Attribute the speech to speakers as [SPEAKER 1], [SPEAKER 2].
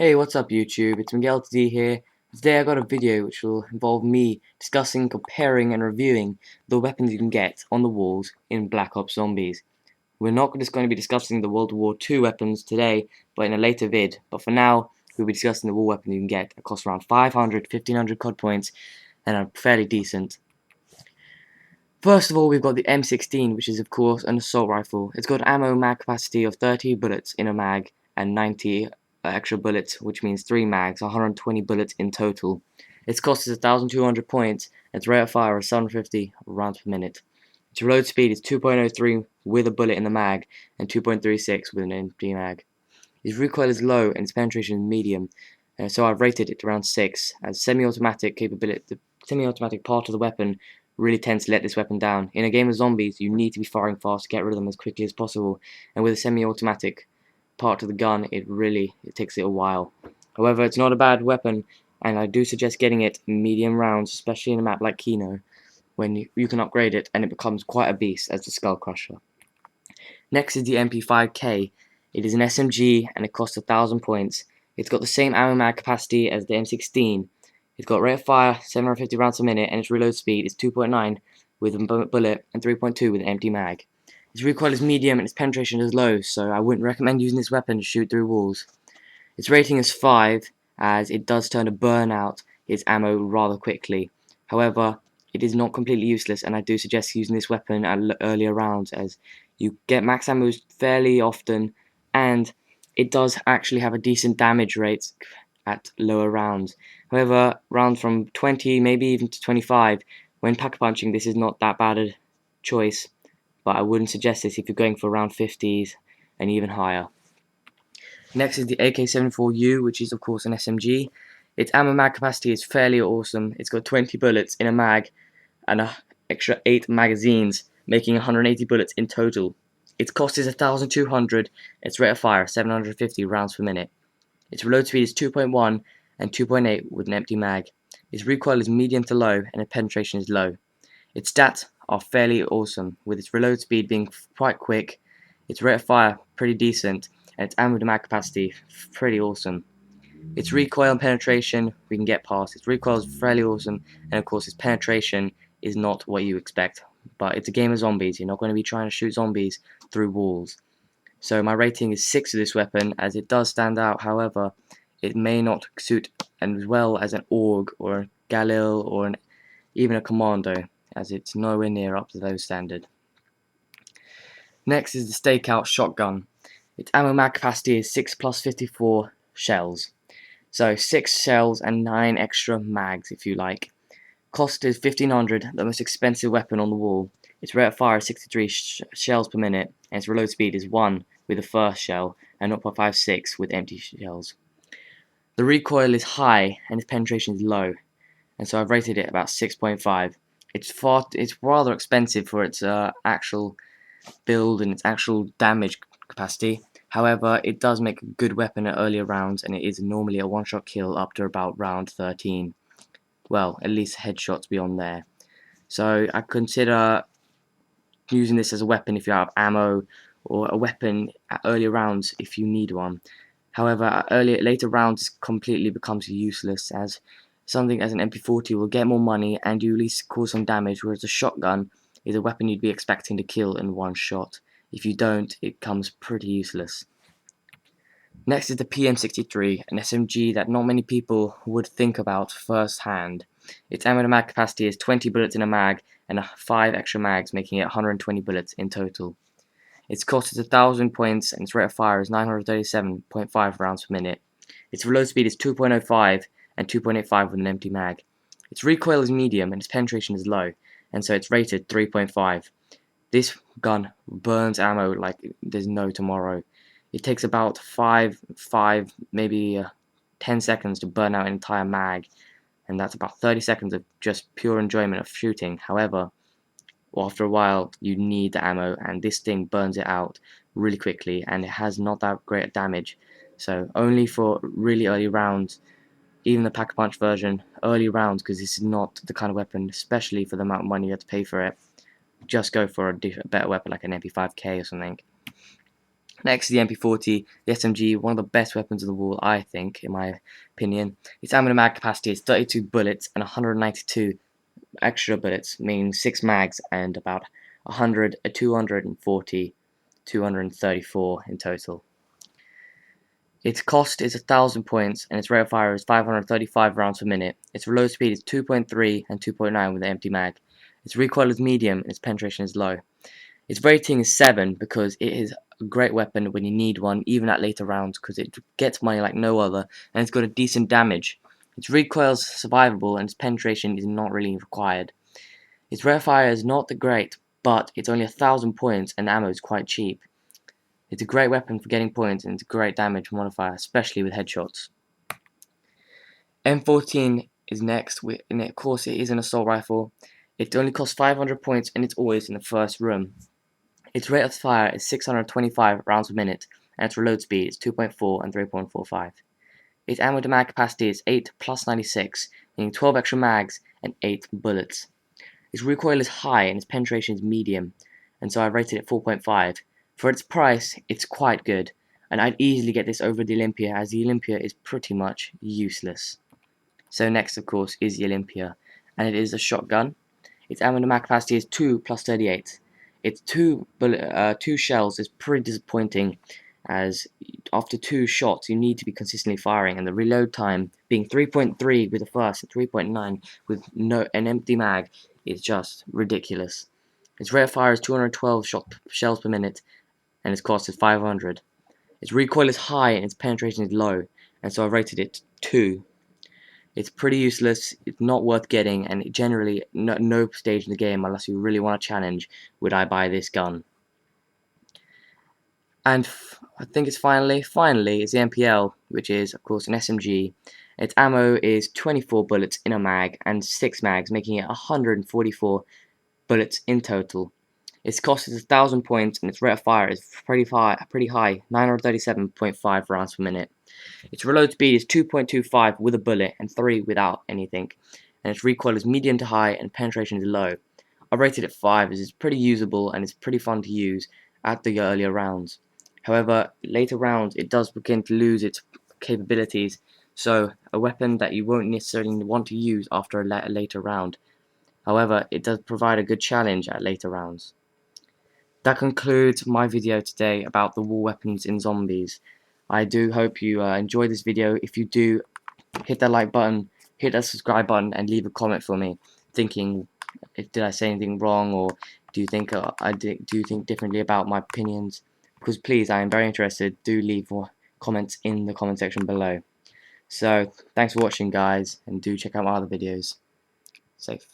[SPEAKER 1] Hey, what's up YouTube? It's Miguel D here. Today I got a video which will involve me discussing, comparing and reviewing the weapons you can get on the walls in Black Ops Zombies. We're not just going to be discussing the World War II weapons today, but in a later vid. But for now, we'll be discussing the wall weapon you can get. It costs around 500, 1500 COD points and are fairly decent. First of all, we've got the M16, which is of course an assault rifle. It's got ammo mag capacity of 30 bullets in a mag and 90 extra bullets, which means 3 mags, 120 bullets in total. Its cost is 1,200 points, and its rate of fire is 750 rounds per minute. Its reload speed is 2.03 with a bullet in the mag, and 2.36 with an empty mag. Its recoil is low, and its penetration is medium, so I've rated it around 6, as semi-automatic capability. The semi-automatic part of the weapon really tends to let this weapon down. In a game of zombies, you need to be firing fast to get rid of them as quickly as possible, and with a semi-automatic part of the gun, it takes it a while. However, it's not a bad weapon, and I do suggest getting it in medium rounds, especially in a map like Kino, when you can upgrade it and it becomes quite a beast as the Skull Crusher. Next is the MP5K. It is an SMG and it costs 1,000 points. It's got the same ammo mag capacity as the M16. It's got rate of fire 750 rounds a minute, and its reload speed is 2.9 with a bullet and 3.2 with an empty mag. Its recoil is medium and its penetration is low, so I wouldn't recommend using this weapon to shoot through walls. Its rating is 5, as it does turn to burn out its ammo rather quickly. However, it is not completely useless, and I do suggest using this weapon at earlier rounds, as you get max ammo fairly often, and it does actually have a decent damage rate at lower rounds. However, rounds from 20, maybe even to 25, when pack punching, this is not that bad a choice, but I wouldn't suggest this if you're going for around 50s and even higher. Next is the AK-74U, which is of course an SMG. Its ammo mag capacity is fairly awesome. It's got 20 bullets in a mag and an extra 8 magazines, making 180 bullets in total. Its cost is 1,200, its rate of fire 750 rounds per minute. Its reload speed is 2.1 and 2.8 with an empty mag. Its recoil is medium to low and its penetration is low. Its stats are fairly awesome, with its reload speed being quite quick, its rate of fire pretty decent, and its ammo to mag capacity pretty awesome. Its recoil and penetration we can get past. Its recoil is fairly awesome, and of course its penetration is not what you expect. But it's a game of zombies. You're not going to be trying to shoot zombies through walls. So my rating is 6 of this weapon, as it does stand out. However, it may not suit as well as an AUG or a Galil or even a Commando, as it's nowhere near up to those standards. Next is the Stakeout Shotgun. Its ammo mag capacity is 6 plus 54 shells. So 6 shells and 9 extra mags if you like. Cost is 1,500, the most expensive weapon on the wall. Its rate of fire is 63 shells per minute, and its reload speed is 1 with the first shell and 0.56 with empty shells. The recoil is high and its penetration is low, and so I've rated it about 6.5. It's rather expensive for its actual build and its actual damage capacity. However, it does make a good weapon at earlier rounds, and it is normally a one-shot kill up to about round 13. Well, at least headshots beyond there. So I consider using this as a weapon if you have ammo, or a weapon at earlier rounds if you need one. However, at later rounds completely becomes useless, as something as an MP40 will get more money and you at least cause some damage, whereas a shotgun is a weapon you'd be expecting to kill in one shot. If you don't, it becomes pretty useless. Next is the PM63, an SMG that not many people would think about firsthand. Its ammo to mag capacity is 20 bullets in a mag and 5 extra mags, making it 120 bullets in total. Its cost is 1,000 points and its rate of fire is 937.5 rounds per minute. Its reload speed is 2.05 and 2.85 with an empty mag. Its recoil is medium and its penetration is low, and so it's rated 3.5. This gun burns ammo like there's no tomorrow. It takes about 5 maybe 10 seconds to burn out an entire mag, and that's about 30 seconds of just pure enjoyment of shooting. However, after a while you need the ammo, and this thing burns it out really quickly, and it has not that great damage. So only for really early rounds, even the pack-a-punch version, early rounds, because this is not the kind of weapon, especially for the amount of money you have to pay for it, just go for a better weapon like an MP5K or something. Next, the MP40, the SMG, one of the best weapons of the wall, I think, in my opinion. Its ammo mag capacity is 32 bullets and 192 extra bullets, meaning 6 mags and about 100, 240, 234 in total. Its cost is 1,000 points, and its rate of fire is 535 rounds per minute. Its reload speed is 2.3 and 2.9 with an empty mag. Its recoil is medium, and its penetration is low. Its rating is 7 because it is a great weapon when you need one, even at later rounds, because it gets money like no other, and it's got a decent damage. Its recoil is survivable, and its penetration is not really required. Its rate of fire is not that great, but it's only 1,000 points, and ammo is quite cheap. It's a great weapon for getting points, and it's a great damage modifier, especially with headshots. M14 is next, and of course it is an assault rifle. It only costs 500 points, and it's always in the first room. Its rate of fire is 625 rounds per minute, and its reload speed is 2.4 and 3.45. Its ammo to mag capacity is 8 plus 96, meaning 12 extra mags and 8 bullets. Its recoil is high and its penetration is medium, and so I rated it 4.5. For its price, it's quite good, and I'd easily get this over the Olympia, as the Olympia is pretty much useless. So next, of course, is the Olympia, and it is a shotgun. Its ammo to mag capacity is 2 plus 38. Its two shells is pretty disappointing, as after 2 shots you need to be consistently firing, and the reload time being 3.3 with the first and 3.9 with an empty mag is just ridiculous. Its rate of fire is 212 shells per minute, and its cost is 500. Its recoil is high and its penetration is low, and so I rated it 2. It's pretty useless, it's not worth getting, and generally, no stage in the game, unless you really want a challenge, would I buy this gun. And I think it's finally, is the MPL, which is, of course, an SMG. Its ammo is 24 bullets in a mag, and 6 mags, making it 144 bullets in total. Its cost is 1,000 points, and its rate of fire is pretty high, 937.5 rounds per minute. Its reload speed is 2.25 with a bullet and 3 without anything, and its recoil is medium to high and penetration is low. I rated it 5 as it's pretty usable and it's pretty fun to use at the earlier rounds. However, later rounds it does begin to lose its capabilities, so a weapon that you won't necessarily want to use after a later round. However, it does provide a good challenge at later rounds. That concludes my video today about the wall weapons in zombies. I do hope you enjoyed this video. If you do, hit that like button, hit that subscribe button, and leave a comment for me, thinking, did I say anything wrong, or do you think do you think differently about my opinions? Because please, I am very interested. Do leave comments in the comment section below. So, thanks for watching, guys, and do check out my other videos. Safe.